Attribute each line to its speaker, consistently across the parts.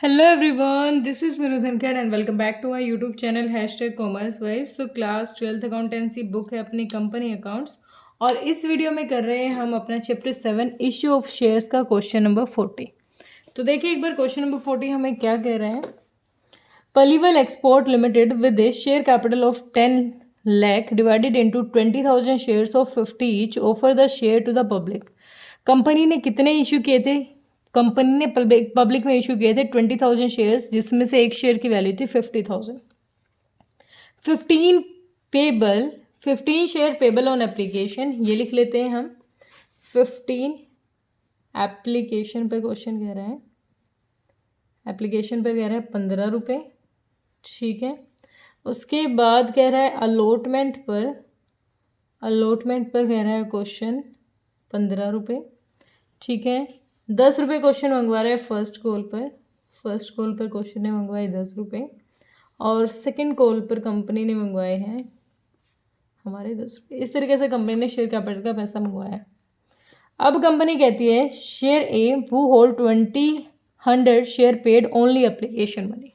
Speaker 1: Hello everyone, this is Minu Dhankad and welcome back to my YouTube channel #commerce Vibes। तो class 12th accountancy book है अपनी company accounts और इस video में कर रहे हैं हम अपना चैप्टर 7 इश्यू ऑफ शेयर्स का क्वेश्चन नंबर 40। तो देखिए एक बार क्वेश्चन नंबर 40 हमें क्या कह रहे हैं। Paliwal export limited with a share capital of 10 lakh divided into 20,000 shares of 50 each offer the share to the public. Company ने कितने इशू किए थे? कंपनी ने पब्लिक में इशू किए थे 20,000 शेयर्स, जिसमें से एक शेयर की वैल्यू थी 50,000। 15 शेयर पेबल ऑन एप्लीकेशन, ये लिख लेते हैं हम। 15 एप्लीकेशन पर क्वेश्चन कह रहा है, एप्लीकेशन पर कह रहा है 15 रुपये, ठीक है। उसके बाद कह रहा है अलॉटमेंट पर कह रहा है क्वेश्चन 15 रुपये, ठीक है। 10 रुपये क्वेश्चन मंगवा रहा है फर्स्ट कॉल पर क्वेश्चन ने मंगवाए 10 रुपये और सेकंड कॉल पर कंपनी ने मंगवाए हैं हमारे 10 रुपये। इस तरीके से कंपनी ने शेयर कैपिटल का पैसा मंगवाया। अब कंपनी कहती है शेयर ए वो hold 20,100 share paid only application money.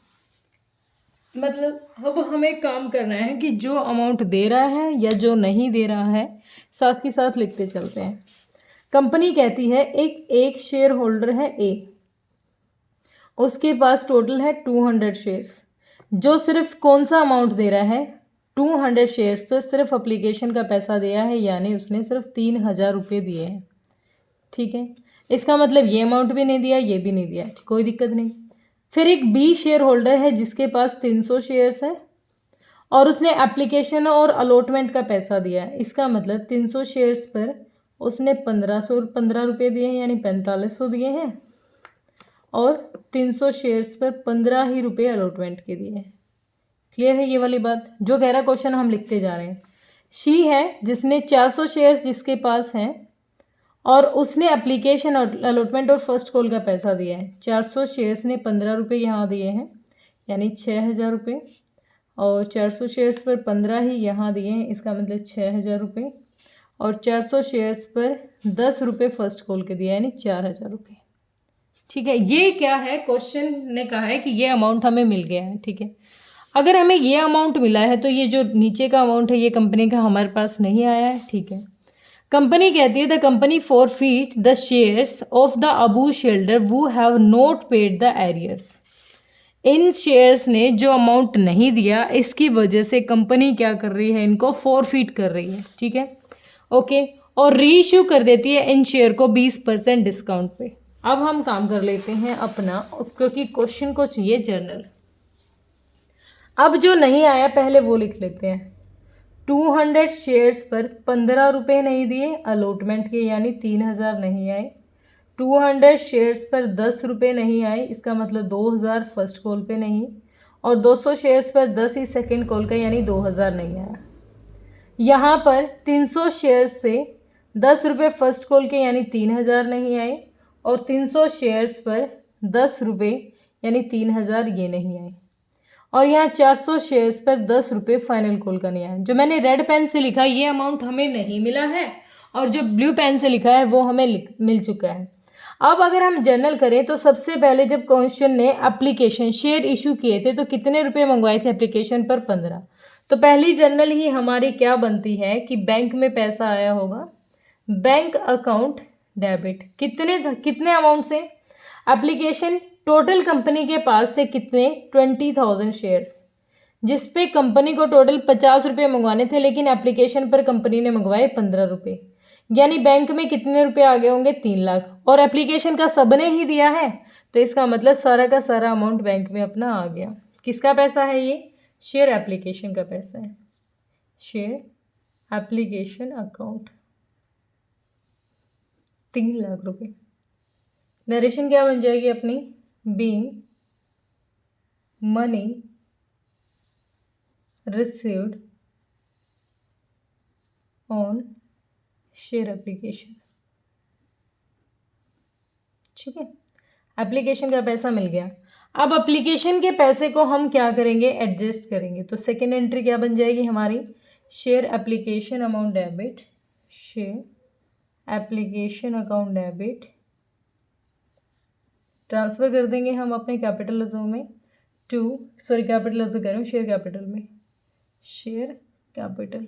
Speaker 1: मतलब अब हमें काम करना है कि जो अमाउंट दे रहा है या जो नहीं दे रहा है साथ ही साथ लिखते चलते हैं। कंपनी कहती है एक शेयर होल्डर है ए, उसके पास टोटल है 200 शेयर्स, जो सिर्फ कौन सा अमाउंट दे रहा है 200 शेयर्स पर सिर्फ एप्लीकेशन का पैसा दिया है, यानी उसने सिर्फ 3,000 रुपये दिए हैं, ठीक है। इसका मतलब ये अमाउंट भी नहीं दिया, ये भी नहीं दिया, कोई दिक्कत नहीं। फिर एक बी शेयर होल्डर है जिसके पास 300 शेयर्स है और उसने एप्लीकेशन और अलॉटमेंट का पैसा दिया है। इसका मतलब 300 शेयर्स पर उसने 15 रुपये दिए हैं, यानी 4500 दिए हैं और 300 शेयर्स पर 15 ही रुपये अलॉटमेंट के दिए हैं। क्लियर है ये वाली बात? जो कह रहा क्वेश्चन हम लिखते जा रहे हैं। शी है जिसने 400 शेयर्स जिसके पास हैं और उसने एप्लीकेशन और अलॉटमेंट और फर्स्ट कॉल का पैसा दिया है। 400 शेयर्स ने 15 रुपये यहाँ दिए हैं, यानी 6,000 रुपये, और 400 शेयर्स पर 15 ही यहाँ दिए हैं, इसका मतलब 6,000 रुपये, और 400 शेयर्स पर 10 रुपये फर्स्ट कॉल के दिया, यानी 4,000 रुपये, ठीक है। ये क्या है, क्वेश्चन ने कहा है कि ये अमाउंट हमें मिल गया है, ठीक है। अगर हमें ये अमाउंट मिला है तो ये जो नीचे का अमाउंट है ये कंपनी का हमारे पास नहीं आया है, ठीक है। कंपनी कहती है the company forfeit the shares of the अबू shareholder who have not paid the arrears. इन शेयर्स ने जो अमाउंट नहीं दिया इसकी वजह से कंपनी क्या कर रही है, इनको फॉरफीट कर रही है, ठीक है, ओके। और रीइश्यू कर देती है इन शेयर को 20% डिस्काउंट पे। अब हम काम कर लेते हैं अपना, क्योंकि क्वेश्चन को चाहिए जर्नल। अब जो नहीं आया पहले वो लिख लेते हैं। 200 शेयर्स पर 15 रुपये नहीं दिए अलॉटमेंट के, यानी 3,000 नहीं आए। 200 शेयर्स पर 10 रुपये नहीं आए, इसका मतलब 2,000 फर्स्ट कॉल पे नहीं, और 200 शेयर्स पर 10 ही सेकेंड कॉल का, यानी 2,000 नहीं आया। यहाँ पर 300 शेयर्स से 10 रुपये फर्स्ट कॉल के, यानी 3,000 नहीं आए, और 300 शेयर्स पर 10 रुपये यानी 3,000 ये नहीं आए, और यहाँ 400 शेयर्स पर 10 रुपये फाइनल कॉल का नहीं आया। जो मैंने रेड पेन से लिखा ये अमाउंट हमें नहीं मिला है, और जो ब्लू पेन से लिखा है वो हमें मिल चुका है। अब अगर हम जर्नल करें तो सबसे पहले जब क्वेश्चन ने एप्लीकेशन शेयर इशू किए थे तो कितने रुपये मंगवाए थे एप्लीकेशन पर? 15। तो पहली जर्नल ही हमारी क्या बनती है कि बैंक में पैसा आया होगा, बैंक अकाउंट डेबिट। कितने अमाउंट से? एप्लीकेशन टोटल कंपनी के पास थे कितने? 20,000 शेयर्स, जिस पे कंपनी को टोटल 50 रुपये मंगवाने थे, लेकिन एप्लीकेशन पर कंपनी ने मंगवाए 15 रुपये, यानी बैंक में कितने रुपए आ गए होंगे? 3 लाख, और एप्लीकेशन का सबने ही दिया है तो इसका मतलब सारा का सारा अमाउंट बैंक में अपना आ गया। किसका पैसा है ये? शेयर एप्लीकेशन का पैसा है, शेयर एप्लीकेशन अकाउंट 3 लाख रुपए। नरेशन क्या बन जाएगी अपनी? Being money received on share application, ठीक है। एप्लीकेशन का पैसा मिल गया। अब एप्लीकेशन के पैसे को हम क्या करेंगे? एडजस्ट करेंगे। तो सेकेंड एंट्री क्या बन जाएगी हमारी? Share application amount debit, share application account debit transfer कर देंगे हम अपने कैपिटल अज़ो में कैपिटल अज़ो कह रहे हूँ, शेयर कैपिटल में। शेयर कैपिटल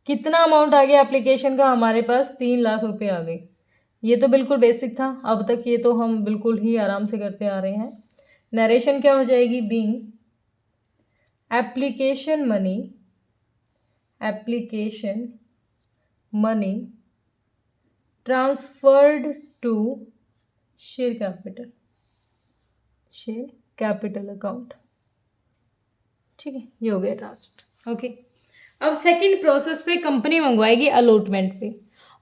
Speaker 1: कितना अमाउंट आ गया एप्लीकेशन का? हमारे पास 3 लाख रुपए आ गए। ये तो बिल्कुल बेसिक था, अब तक ये तो हम बिल्कुल ही आराम से करते आ रहे हैं। नरेशन क्या हो जाएगी? Being application money transferred to share capital account. ठीक है, ये हो गया ट्रांसफर। ओके, अब सेकंड प्रोसेस पे कंपनी मंगवाएगी अलॉटमेंट पे,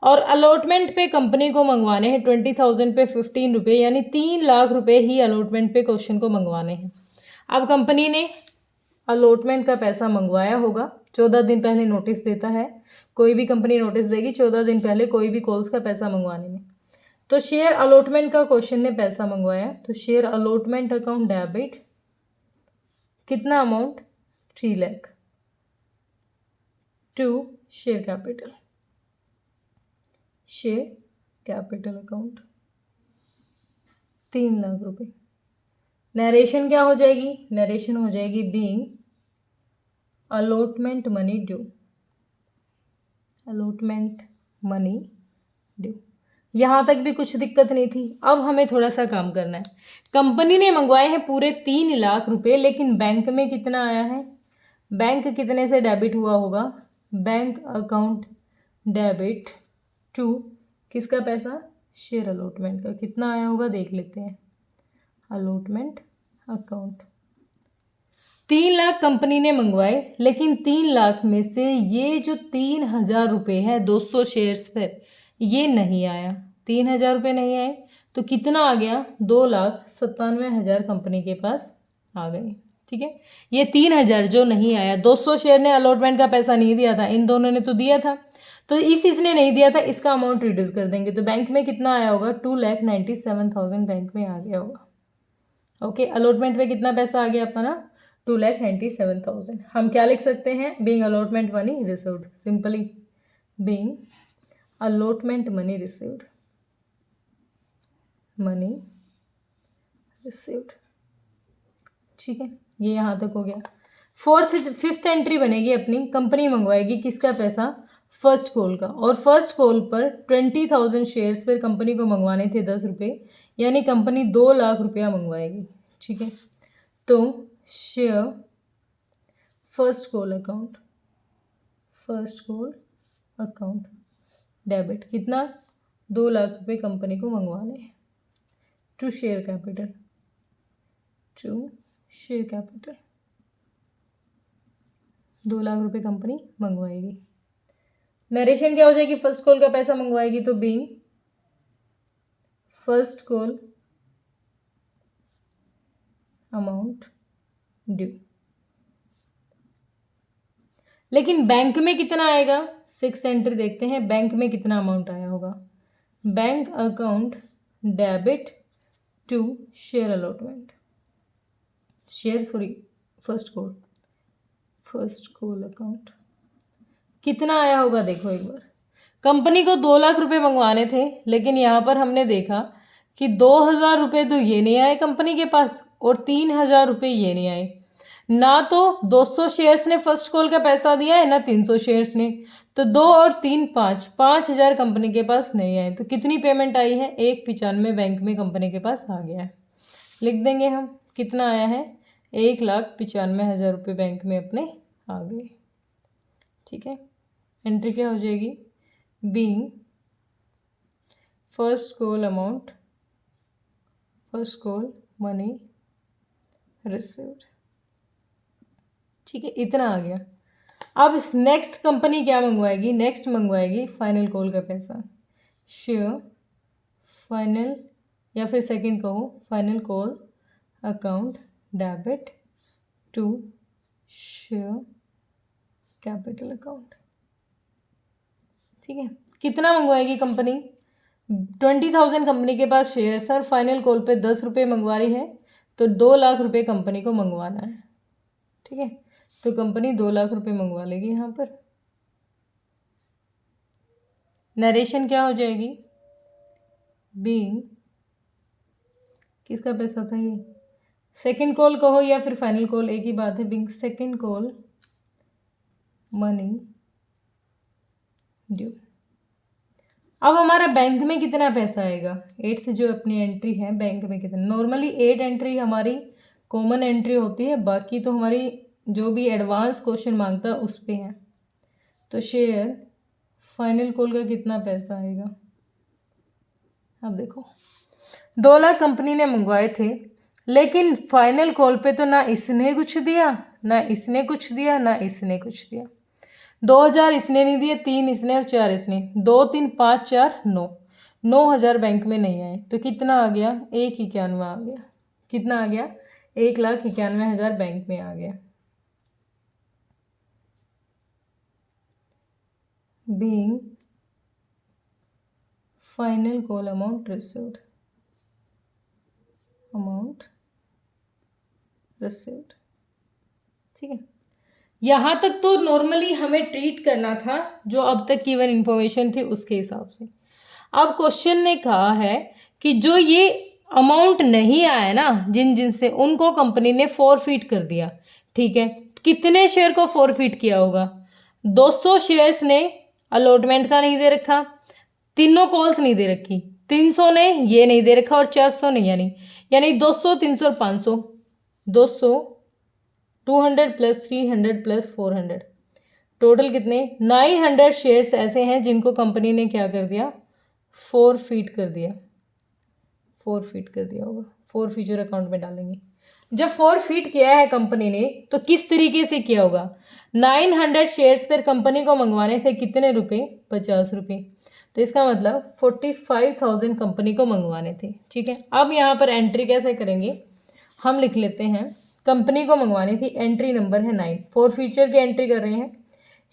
Speaker 1: और अलॉटमेंट पे कंपनी को मंगवाने हैं 20,000 पे 15 रुपये, यानी 3 लाख रुपए ही अलॉटमेंट पे क्वेश्चन को मंगवाने हैं। अब कंपनी ने अलॉटमेंट का पैसा मंगवाया होगा, 14 दिन पहले नोटिस देता है, कोई भी कंपनी नोटिस देगी 14 दिन पहले कोई भी कॉल्स का पैसा मंगवाने में। तो शेयर अलॉटमेंट का क्वेश्चन ने पैसा मंगवाया, तो शेयर अलॉटमेंट अकाउंट डेबिट, कितना amount? 3 lakh to share capital account 3 lakh रुपए। नरेशन क्या हो जाएगी? नरेशन हो जाएगी बीइंग अलॉटमेंट मनी ड्यू। यहाँ तक भी कुछ दिक्कत नहीं थी। अब हमें थोड़ा सा काम करना है। कंपनी ने मंगवाए हैं पूरे 3 लाख रुपए, लेकिन बैंक में कितना आया है? बैंक कितने से डेबिट हुआ होगा? बैंक अकाउंट डेबिट टू किसका पैसा? शेयर अलॉटमेंट का। कितना आया होगा देख लेते हैं। अलॉटमेंट अकाउंट 3 लाख कंपनी ने मंगवाए, लेकिन 3 लाख में से ये जो 3,000 रुपये है 200 शेयर्स पर, ये नहीं आया। 3,000 रुपये नहीं आए, तो कितना आ गया? 2,97,000 कंपनी के पास आ गए। ठीक है, ये 3,000 जो नहीं आया, 200 शेयर ने अलॉटमेंट का पैसा नहीं दिया था, इन दोनों ने तो दिया था, तो इसने नहीं दिया था, इसका अमाउंट रिड्यूस कर देंगे। तो बैंक में कितना आया होगा? 2,97,000 बैंक में आ गया होगा। ओके, अलॉटमेंट में कितना पैसा आ गया अपना? 2,97,000। हम क्या लिख सकते हैं? Being allotment money received, simply being allotment money received, ठीक है, ये यहाँ तक हो गया। फिफ्थ एंट्री बनेगी अपनी, कंपनी मंगवाएगी किसका पैसा? फर्स्ट कॉल का, और फर्स्ट कॉल पर 20,000 शेयर्स पर कंपनी को मंगवाने थे 10 रुपये, यानी कंपनी 2 लाख रुपया मंगवाएगी। ठीक है, तो share first call account debit, कितना? 2 लाख रुपये कंपनी को मंगवाने हैं टू शेयर कैपिटल 2 लाख रुपए कंपनी मंगवाएगी। नरेशन क्या हो जाएगी? फर्स्ट कॉल का पैसा मंगवाएगी, तो being first call amount due. लेकिन बैंक में कितना आएगा? 6 एंट्री देखते हैं, बैंक में कितना अमाउंट आया होगा। Bank account debit to share allotment, first call account कितना आया होगा देखो एक बार। कंपनी को 2 लाख रुपए मंगवाने थे, लेकिन यहाँ पर हमने देखा कि 2,000 रुपये तो ये नहीं आए कंपनी के पास, और 3,000 रुपये ये नहीं आए। ना तो 200 शेयर्स ने फर्स्ट कॉल का पैसा दिया है, ना 300 शेयर्स ने, तो 2 और 3 5,000 कंपनी के पास नहीं आए। तो कितनी पेमेंट आई है? 1,95 बैंक में कंपनी के पास आ गया है। लिख देंगे हम, कितना आया है? 1,95,000 रुपये बैंक में अपने आ गए। ठीक है, एंट्री क्या हो जाएगी? Being first call money received. ठीक है, इतना आ गया। अब नेक्स्ट कंपनी क्या मंगवाएगी? नेक्स्ट मंगवाएगी फाइनल कॉल का पैसा, शेयर फाइनल, या फिर सेकंड कहो, final call account debit to share capital account. ठीक है, कितना मंगवाएगी कंपनी? 20,000 कंपनी के पास शेयर, सर फाइनल कॉल पे 10 रुपये मंगवा रही है, तो 2 लाख रुपये कंपनी को मंगवाना है। ठीक है, तो कंपनी 2 लाख रुपये मंगवा लेगी। यहाँ पर नरेशन क्या हो जाएगी? बीइंग किसका पैसा था ये? सेकंड कॉल कहो या फिर फाइनल कॉल, एक ही बात है। Being second call money due. अब हमारा बैंक में कितना पैसा आएगा? 8th जो अपनी एंट्री है बैंक में कितना, नॉर्मली 8 एंट्री हमारी कॉमन एंट्री होती है, बाकी तो हमारी जो भी एडवांस क्वेश्चन मांगता है उस पे है। तो शेयर फाइनल कॉल का कितना पैसा आएगा? अब देखो 2 लाख कंपनी ने मंगवाए थे, लेकिन फाइनल कॉल पे तो ना इसने कुछ दिया, ना इसने कुछ दिया, ना इसने कुछ दिया। 2000 इसने नहीं दिए, 3 इसने और 4 इसने, 2 3 5 4 9, 9000 बैंक में नहीं आए। तो कितना आ गया? 191 आ गया। कितना आ गया? 1,91,000 बैंक में आ गया। Being final call amount received, ठीक है। यहाँ तक तो नॉर्मली हमें ट्रीट करना था, जो अब तक गिवन इन्फॉर्मेशन थी उसके हिसाब से। अब क्वेश्चन ने कहा है कि जो ये अमाउंट नहीं आया ना जिन जिन से, उनको कंपनी ने फॉरफिट कर दिया, ठीक है। कितने शेयर को फॉरफिट किया होगा? 200 शेयर्स ने अलॉटमेंट का नहीं दे रखा, तीनों कॉल्स नहीं दे रखी, 300 ने ये नहीं दे रखा और 400 ने यानी 200 300 और 500, 200 200 प्लस 300 प्लस 400, टोटल कितने? 900 शेयर्स ऐसे हैं जिनको कंपनी ने क्या कर दिया? फॉरफिट कर दिया। फॉरफिट कर दिया होगा, फॉर फ्यूचर अकाउंट में डालेंगे। जब फॉरफिट किया है कंपनी ने तो किस तरीके से किया होगा? 900 शेयर्स पर कंपनी को मंगवाने थे कितने रुपए? 50 रुपये। तो इसका मतलब 45,000 कंपनी को मंगवाने थे, ठीक है। अब यहाँ पर एंट्री कैसे करेंगे? हम लिख लेते हैं, कंपनी को मंगवानी थी, एंट्री नंबर है 9, फॉर फ्यूचर की एंट्री कर रहे हैं।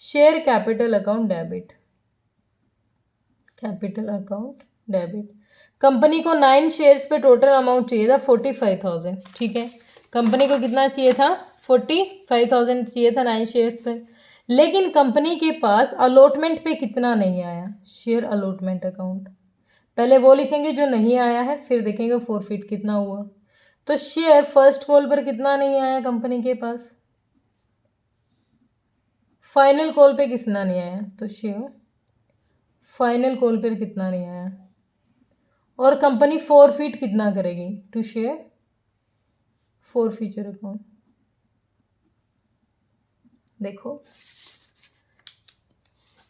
Speaker 1: Share capital account debit, capital account debit. Company को 9 शेयर्स पे टोटल अमाउंट चाहिए था 45,000, ठीक है। कंपनी को कितना चाहिए था? 45,000 चाहिए था 9 शेयर्स पे, लेकिन कंपनी के पास अलॉटमेंट पे कितना नहीं आया? शेयर अलॉटमेंट अकाउंट, पहले वो लिखेंगे जो नहीं आया है, फिर देखेंगे फॉरफिट कितना हुआ। तो शेयर फर्स्ट कॉल पर कितना नहीं आया कंपनी के पास? फाइनल कॉल पे कितना नहीं आया? तो शेयर फाइनल कॉल पर कितना नहीं आया? और कंपनी फॉरफिट कितना करेगी? To share for future account. देखो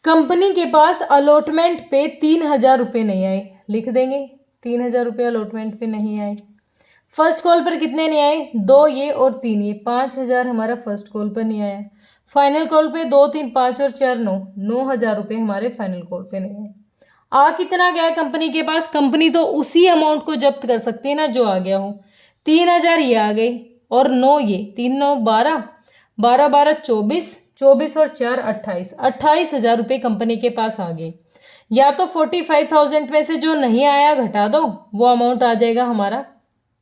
Speaker 1: कंपनी के पास अलॉटमेंट पे 3,000 रुपये नहीं आए, लिख देंगे 3,000 रुपये अलॉटमेंट पे नहीं आए। फर्स्ट कॉल पर कितने नहीं आए? 2 ये और 3 ये, 5,000 हमारा फर्स्ट कॉल पर नहीं आया। फाइनल कॉल पे 2 3 5 और 4 9, 9,000 रुपये हमारे फाइनल कॉल पे नहीं आए। आ कितना गया कंपनी के पास? कंपनी तो उसी अमाउंट को जब्त कर सकती है ना जो आ गया हो। 3,000 ये आ गए और 9 ये, 3 9 12, 12 12 24, 24 और 4 28, 28,000 रुपये कंपनी के पास आ गए। या तो 45,000 में से जो नहीं आया घटा दो, वो अमाउंट आ जाएगा हमारा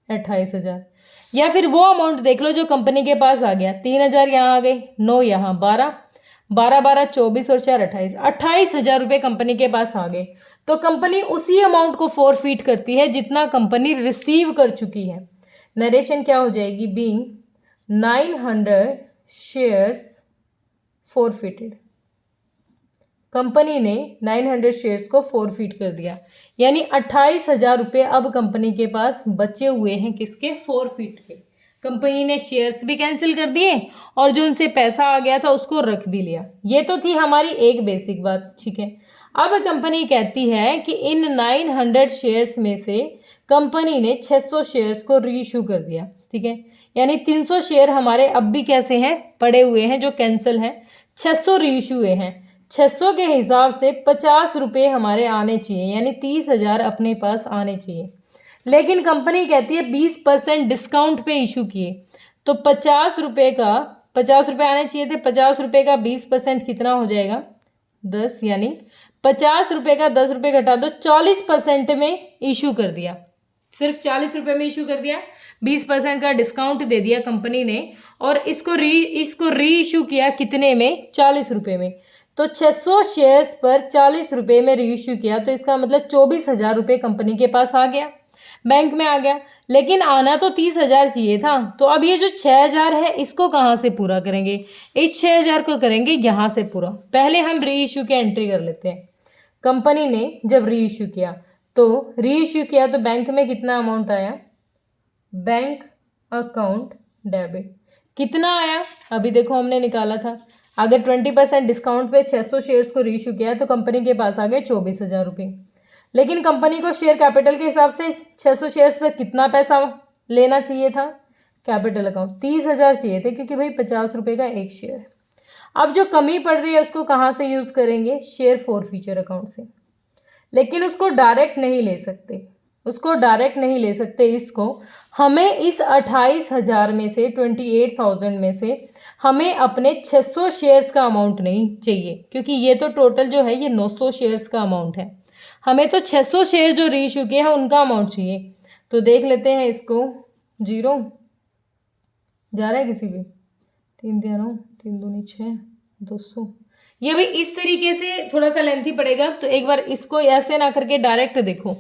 Speaker 1: 28,000, या फिर वो अमाउंट देख लो जो कंपनी के पास आ गया। 3,000 यहाँ आ गए, 9 यहाँ, 12 12 12 24 और 4 28, 28,000 रुपये कंपनी के पास आ गए। तो कंपनी उसी अमाउंट को फॉरफिट करती है जितना कंपनी रिसीव कर चुकी है। नरेशन क्या हो जाएगी? बीइंग 900 शेयर्स फॉरफिटेड, कंपनी ने 900 शेयर्स को फॉरफिट कर दिया, यानी 28,000 रुपये अब कंपनी के पास बचे हुए हैं। किसके? फॉरफिट के। कंपनी ने शेयर्स भी कैंसिल कर दिए और जो उनसे पैसा आ गया था उसको रख भी लिया। ये तो थी हमारी एक बेसिक बात, ठीक है। अब कंपनी कहती है कि इन 900 शेयर्स में से कंपनी ने 600 शेयर्स को रीइशू कर दिया, ठीक है। यानी 300 शेयर हमारे अब भी कैसे हैं? पड़े हुए हैं, जो कैंसिल हैं। 600 रीइशू हुए हैं। 600 के हिसाब से 50 रुपये हमारे आने चाहिए, यानी 30,000 अपने पास आने चाहिए। लेकिन कंपनी कहती है 20% डिस्काउंट पे इशू किए, तो 50 रुपये का 50 रुपये आने चाहिए थे। 50 रुपये का 20% कितना हो जाएगा? 10, यानी 50 रुपये का 10 रुपये घटा दो, 40% में इशू कर दिया। सिर्फ 40 रुपये में इशू कर दिया, 20% का डिस्काउंट दे दिया कंपनी ने, और इसको री इशू किया कितने में? 40 रुपये में। तो 600 शेयर्स पर 40 रुपये में री इशू किया, तो इसका मतलब 24,000 रुपये कंपनी के पास आ गया। बैंक में आ गया, लेकिन आना तो 30,000 चाहिए था। तो अब ये जो 6,000 है इसको कहाँ से पूरा करेंगे, इस 6,000 को करेंगे यहाँ से पूरा। पहले हम री इशू की एंट्री कर लेते हैं। कंपनी ने जब री इशू किया तो बैंक में कितना अमाउंट आया, बैंक अकाउंट डेबिट कितना आया, अभी देखो हमने निकाला था। अगर 20% डिस्काउंट पे 600 शेयर्स को री इशू किया तो कंपनी के पास आ गए 24,000 रुपये। लेकिन कंपनी को शेयर कैपिटल के हिसाब से 600 शेयर्स पर कितना पैसा लेना चाहिए था, कैपिटल अकाउंट 30,000 चाहिए थे, क्योंकि भाई 50 रुपये का एक शेयर। अब जो कमी पड़ रही है उसको कहाँ से यूज़ करेंगे, शेयर फॉरफीचर अकाउंट से। लेकिन उसको डायरेक्ट नहीं ले सकते, इसको हमें इस 28,000 में से 28,000 में से हमें अपने 600 शेयर्स का अमाउंट नहीं चाहिए, क्योंकि ये तो टोटल जो है ये 900 शेयर्स का अमाउंट है। हमें तो 600 शेयर जो री इशू किए हैं उनका अमाउंट चाहिए। तो देख लेते हैं इसको, 0 जा रहा है किसी भी, 3 9 3 दूनी 6 200। ये भी इस तरीके से थोड़ा सा लेंथी पड़ेगा, तो एक बार इसको ऐसे ना करके डायरेक्ट देखो।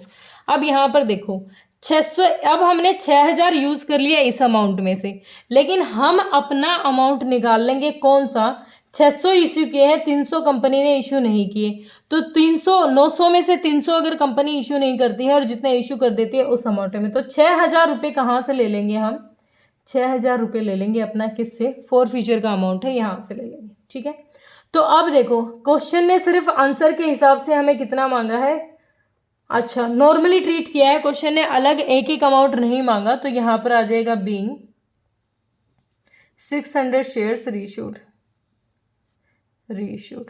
Speaker 1: अब यहाँ पर देखो 600, अब हमने 6,000 यूज़ कर लिया इस अमाउंट में से, लेकिन हम अपना अमाउंट निकाल लेंगे कौन सा, 600 इशू किए हैं, 300 कंपनी ने इशू नहीं किए। तो 900 में से 300 अगर कंपनी इशू नहीं करती है और जितने इशू कर देती है उस अमाउंट में, तो 6,000 रुपये कहाँ से ले लेंगे हम, 6,000 रुपये ले लेंगे अपना, किससे, फॉरफीचर का अमाउंट है यहाँ से ले लेंगे। ठीक है, तो अब देखो क्वेश्चन ने सिर्फ आंसर के हिसाब से हमें कितना मांगा है, अच्छा नॉर्मली ट्रीट किया है क्वेश्चन ने, अलग एक एक अमाउंट नहीं मांगा। तो यहाँ पर आ जाएगा बीइंग 600 शेयर्स रीइशूड।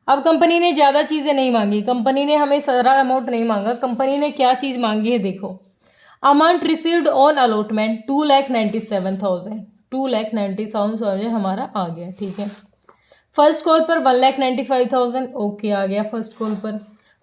Speaker 1: अब कंपनी ने ज़्यादा चीज़ें नहीं मांगी, कंपनी ने हमें सारा अमाउंट नहीं मांगा। कंपनी ने क्या चीज़ मांगी है देखो, अमाउंट रिसीव्ड ऑन अलॉटमेंट 2,97,000, 2,97,000 हमारा आ गया। ठीक है, फर्स्ट कॉल पर 1,95,000 ओके आ गया फर्स्ट कॉल पर,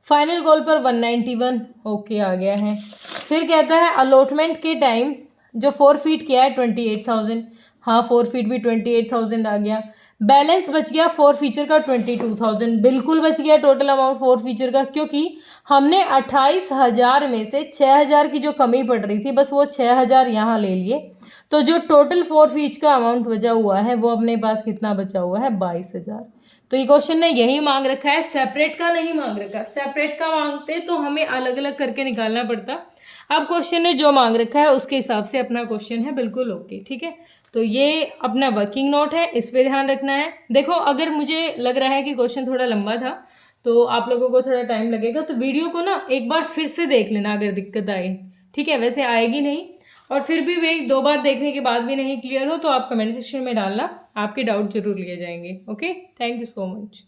Speaker 1: फाइनल कॉल पर 191 ओके आ गया है। फिर कहता है अलॉटमेंट के टाइम जो फॉरफीट किया है 28,000, हाँ फॉरफीट भी 28,000 आ गया। बैलेंस बच गया फॉरफीचर का 22,000, बिल्कुल बच गया टोटल अमाउंट फॉरफीचर का, क्योंकि हमने 28,000 में से 6,000 की जो कमी पड़ रही थी बस वो 6,000 यहाँ ले लिए। तो जो टोटल फॉरफीच का अमाउंट बचा हुआ है वो अपने पास कितना बचा हुआ है, 22,000। तो ये क्वेश्चन ने यही मांग रखा है, सेपरेट का नहीं मांग रखा। सेपरेट का मांगते तो हमें अलग अलग करके निकालना पड़ता। अब क्वेश्चन ने जो मांग रखा है उसके हिसाब से अपना क्वेश्चन है, बिल्कुल ओके। ठीक है, तो ये अपना वर्किंग नोट है, इस पर ध्यान रखना है। देखो अगर मुझे लग रहा है कि क्वेश्चन थोड़ा लंबा था तो आप लोगों को थोड़ा टाइम लगेगा, तो वीडियो को ना एक बार फिर से देख लेना अगर दिक्कत आए। ठीक है, वैसे आएगी नहीं, और फिर भी वे 2 बार देखने के बाद भी नहीं क्लियर हो तो आप कमेंट सेक्शन में डालना, आपके डाउट जरूर लिए जाएंगे। Okay, thank you so much.